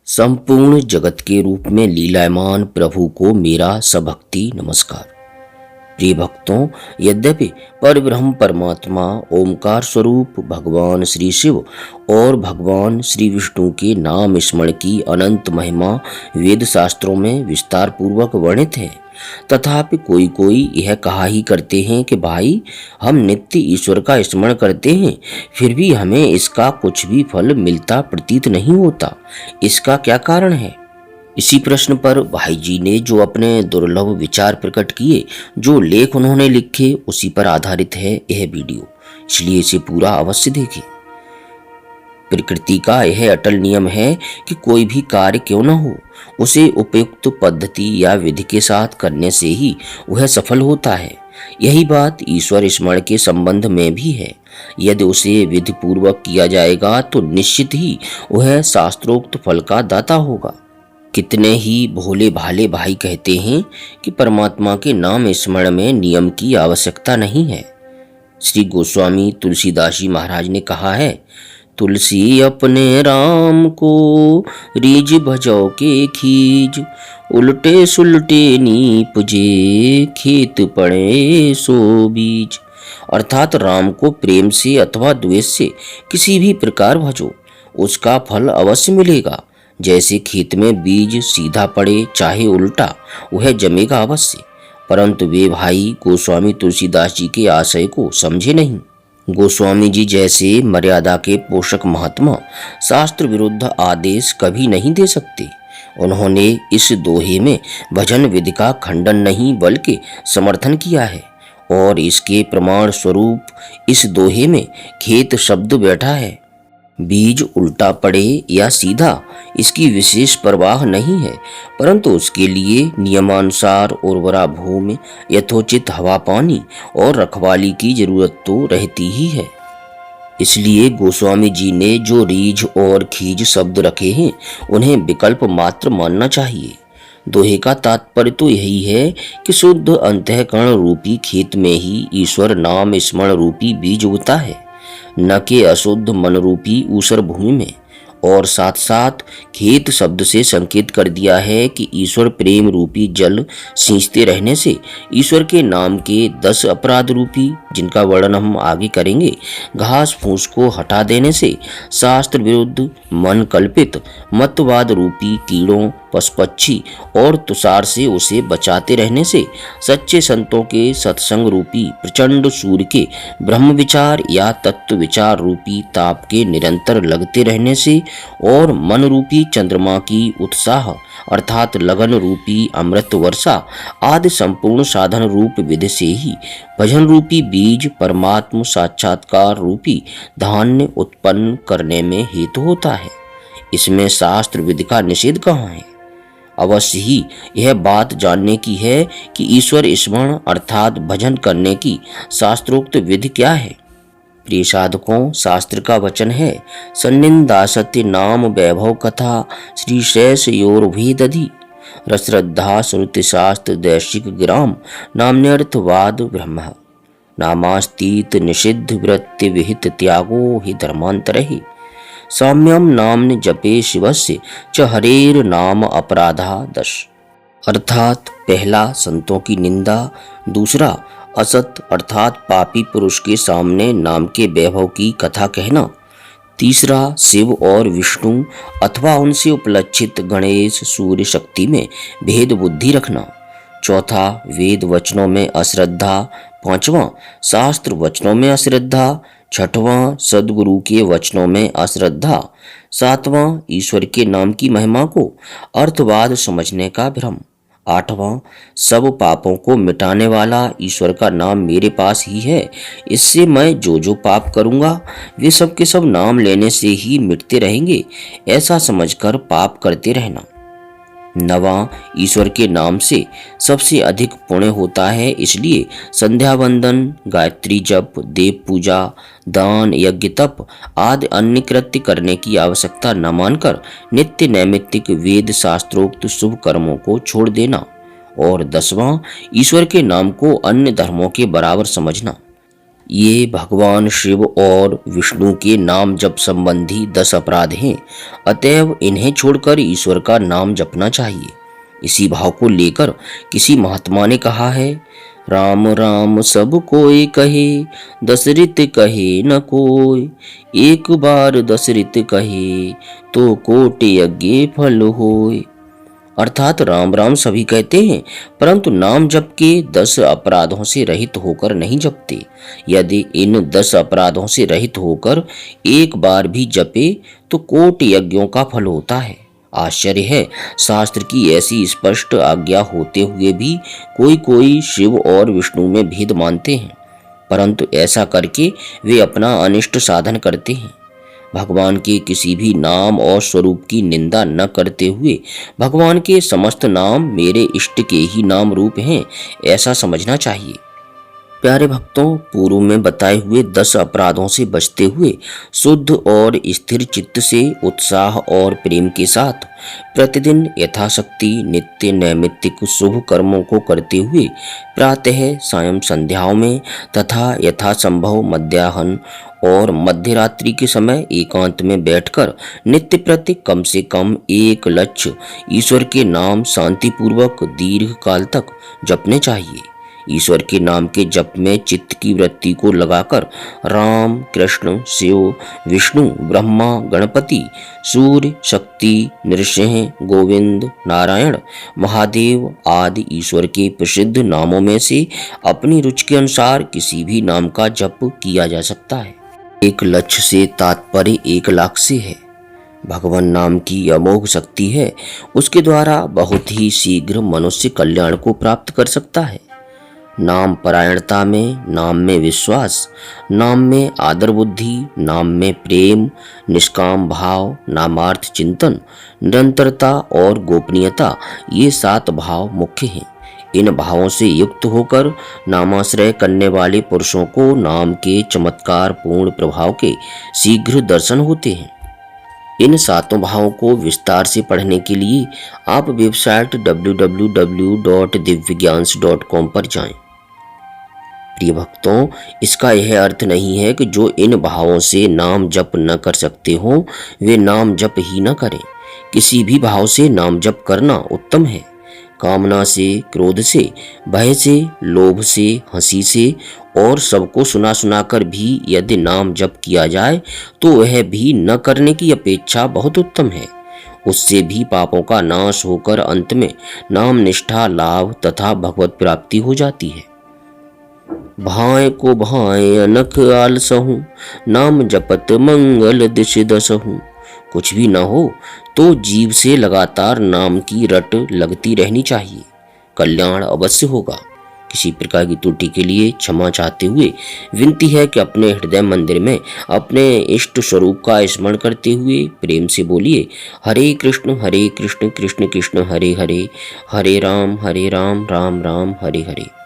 संपूर्ण जगत के रूप में लीलायमान प्रभु को मेरा सभक्ति नमस्कार। प्रिय भक्तों, यद्यपि परब्रह्म परमात्मा ओमकार स्वरूप भगवान श्री शिव और भगवान श्री विष्णु के नाम स्मरण की अनंत महिमा वेद शास्त्रों में विस्तार पूर्वक वर्णित है, तथापि कोई कोई यह कहा ही करते हैं कि भाई हम नित्य ईश्वर का स्मरण करते हैं, फिर भी हमें इसका कुछ भी फल मिलता प्रतीत नहीं होता। इसका क्या कारण है? इसी प्रश्न पर भाई जी ने जो अपने दुर्लभ विचार प्रकट किए, जो लेख उन्होंने लिखे, उसी पर आधारित है यह वीडियो, इसलिए इसे पूरा अवश्य देखें। प्रकृति का यह अटल नियम है कि कोई भी कार्य क्यों न हो, उसे उपयुक्त पद्धति या विधि के साथ करने से ही वह सफल होता है। यही बात ईश्वर स्मरण के संबंध में भी है। यदि उसे विधि पूर्वक किया जाएगा तो निश्चित ही वह शास्त्रोक्त फल का दाता होगा। कितने ही भोले भाले भाई कहते हैं कि परमात्मा के नाम स्मरण में नियम की आवश्यकता नहीं है। श्री गोस्वामी तुलसीदास जी महाराज ने कहा है, तुलसी अपने राम को रीज भजो के खीज, उल्टे सुलटे नीपजे खेत पड़े सो बीज। अर्थात राम को प्रेम से अथवा द्वेष से किसी भी प्रकार भजो, उसका फल अवश्य मिलेगा। जैसे खेत में बीज सीधा पड़े चाहे उल्टा, वह जमेगा अवश्य। परंतु वे भाई गोस्वामी तुलसीदास जी के आशय को समझे नहीं। गोस्वामी जी जैसे मर्यादा के पोषक महात्मा शास्त्र विरुद्ध आदेश कभी नहीं दे सकते। उन्होंने इस दोहे में भजन विधि का खंडन नहीं बल्कि समर्थन किया है, और इसके प्रमाण स्वरूप इस दोहे में खेत शब्द बैठा है। बीज उल्टा पड़े या सीधा, इसकी विशेष परवाह नहीं है, परंतु उसके लिए नियमानुसार उर्वरा भूमि, यथोचित हवा पानी और रखवाली की जरूरत तो रहती ही है। इसलिए गोस्वामी जी ने जो रीझ और खीज शब्द रखे हैं, उन्हें विकल्प मात्र मानना चाहिए। दोहे का तात्पर्य तो यही है कि शुद्ध अंतःकरण रूपी खेत में ही ईश्वर नाम स्मरण रूपी बीज उगता है, न कि अशुद्ध मन रूपी ऊसर भूमि में। और साथ साथ खेत शब्द से संकेत कर दिया है कि ईश्वर प्रेम रूपी जल सींचते रहने से ईश्वर के नाम के 10 अपराध रूपी, जिनका वर्णन हम आगे करेंगे, घास फूस को हटा देने से, शास्त्र विरुद्ध मन कल्पित मतवाद रूपी कीड़ों, पशुपक्षी और तुषार से उसे बचाते रहने से, सच्चे संतों के सत्संग रूपी प्रचंड सूर्य के ब्रह्म विचार या तत्व विचार रूपी ताप के निरंतर लगते रहने से, और मन रूपी चंद्रमा की उत्साह अर्थात लगन रूपी अमृत वर्षा आदि संपूर्ण साधन रूप विधि से ही भजन रूपी बीज परमात्म साक्षात्कार रूपी धान्य उत्पन्न करने में हेतु होता है। इसमें शास्त्र विधि का निषेध कहाँ है? अवश्य ही यह बात जानने की है कि ईश्वर स्मरण अर्थात भजन करने की शास्त्रोक्त विधि क्या है। प्रिय साधकों, शास्त्र का वचन है, सन्निंदासत्य नाम वैभव कथा श्री शेष योर्भेदधि रश्रद्धा श्रुति शास्त्र दैशिक ग्राम नाम्यर्थवाद ब्रह्म नामास्तीत निषिद्ध वृत्ति विहित त्यागो हि धर्मांतरहि साम्यम नाम्न जपे शिवस्य च हरेर नाम अपराधा दश। अर्थात पहला संतों की निंदा, दूसरा असत अर्थात पापी पुरुष के सामने नाम के वैभव की कथा कहना, तीसरा शिव और विष्णु अथवा उनसे उपलक्षित गणेश सूर्य शक्ति में भेद बुद्धि रखना, चौथा वेद वचनों में अश्रद्धा, पांचवा शास्त्र वचनों में अश्रद्धा, छठवां सदगुरु के वचनों में अश्रद्धा, सातवां ईश्वर के नाम की महिमा को अर्थवाद समझने का भ्रम, आठवां सब पापों को मिटाने वाला ईश्वर का नाम मेरे पास ही है, इससे मैं जो जो पाप करूंगा वे सब के सब नाम लेने से ही मिटते रहेंगे, ऐसा समझकर पाप करते रहना। नवां ईश्वर के नाम से सबसे अधिक पुण्य होता है, इसलिए संध्या वंदन, गायत्री जप, देव पूजा, दान, यज्ञ, तप आदि अन्य कृत्य करने की आवश्यकता न मानकर नित्य नैमित्तिक वेद शास्त्रोक्त शुभ कर्मों को छोड़ देना। और 10वां ईश्वर के नाम को अन्य धर्मों के बराबर समझना। ये भगवान शिव और विष्णु के नाम जप संबंधी 10 अपराध हैं। अतएव इन्हें छोड़कर ईश्वर का नाम जपना चाहिए। इसी भाव को लेकर किसी महात्मा ने कहा है, राम राम सब कोई कहे, दशरथ कहे न कोई। एक बार दशरथ कहे, तो कोटि यज्ञ फल होय। अर्थात राम राम सभी कहते हैं, परंतु नाम जप के 10 अपराधों से रहित होकर नहीं जपते। यदि इन 10 अपराधों से रहित होकर एक बार भी जपे तो कोटि यज्ञों का फल होता है। आश्चर्य है, शास्त्र की ऐसी स्पष्ट आज्ञा होते हुए भी कोई शिव और विष्णु में भेद मानते हैं, परंतु ऐसा करके वे अपना अनिष्ट साधन करते हैं। भगवान के किसी भी नाम और स्वरूप की निंदा न करते हुए भगवान के समस्त नाम मेरे इष्ट के ही नाम रूप हैं, ऐसा समझना चाहिए। प्यारे भक्तों, पूर्व में बताए हुए 10 अपराधों से बचते हुए शुद्ध और स्थिर चित्त से उत्साह और प्रेम के साथ प्रतिदिन यथाशक्ति नित्य नैमित्तिक शुभ कर्मों को करते हुए प्रातः सायं संध्याओं में तथा यथासंभव मध्याह्न और मध्य रात्रि के समय एकांत में बैठकर नित्य प्रति कम से कम एक लक्ष्य ईश्वर के नाम शांतिपूर्वक दीर्घ काल तक जपने चाहिए। ईश्वर के नाम के जप में चित्त की वृत्ति को लगाकर राम, कृष्ण, शिव, विष्णु, ब्रह्मा, गणपति, सूर्य, शक्ति, नृसिंह, गोविंद, नारायण, महादेव आदि ईश्वर के प्रसिद्ध नामों में से अपनी रुचि के अनुसार किसी भी नाम का जप किया जा सकता है। एक लक्ष्य से तात्पर्य 1 लाख से है। भगवान नाम की अमोघ शक्ति है, उसके द्वारा बहुत ही शीघ्र मनुष्य कल्याण को प्राप्त कर सकता है। नाम परायणता में, नाम में विश्वास, नाम में आदर बुद्धि, नाम में प्रेम, निष्काम भाव, नामार्थ चिंतन, निरंतरता और गोपनीयता, ये 7 भाव मुख्य हैं। इन भावों से युक्त होकर नामाश्रय करने वाले पुरुषों को नाम के चमत्कार पूर्ण प्रभाव के शीघ्र दर्शन होते हैं। इन 7 भावों को विस्तार से पढ़ने के लिए आप वेबसाइट www.divyagyan.com पर जाएं। प्रिय भक्तों, इसका यह अर्थ नहीं है कि जो इन भावों से नाम जप न कर सकते हो वे नाम जप ही न करें। किसी भी भाव से नाम जप करना उत्तम है। कामना से, क्रोध से, भय से, लोभ से, हंसी से और सबको सुना सुनाकर भी यदि नाम जप किया जाए तो वह भी न करने की अपेक्षा बहुत उत्तम है। उससे भी पापों का नाश होकर अंत में नाम निष्ठा लाभ तथा भगवत प्राप्ति हो जाती है। भाय को भाय अनख आलसहूं, नाम जपत मंगल दिश दसहूं। कुछ भी न हो तो जीव से लगातार नाम की रट लगती रहनी चाहिए, कल्याण अवश्य होगा। किसी प्रकार की त्रुटि के लिए क्षमा चाहते हुए विनती है कि अपने हृदय मंदिर में अपने इष्ट स्वरूप का स्मरण करते हुए प्रेम से बोलिए, हरे कृष्ण कृष्ण कृष्ण हरे हरे, हरे राम राम राम हरे हरे।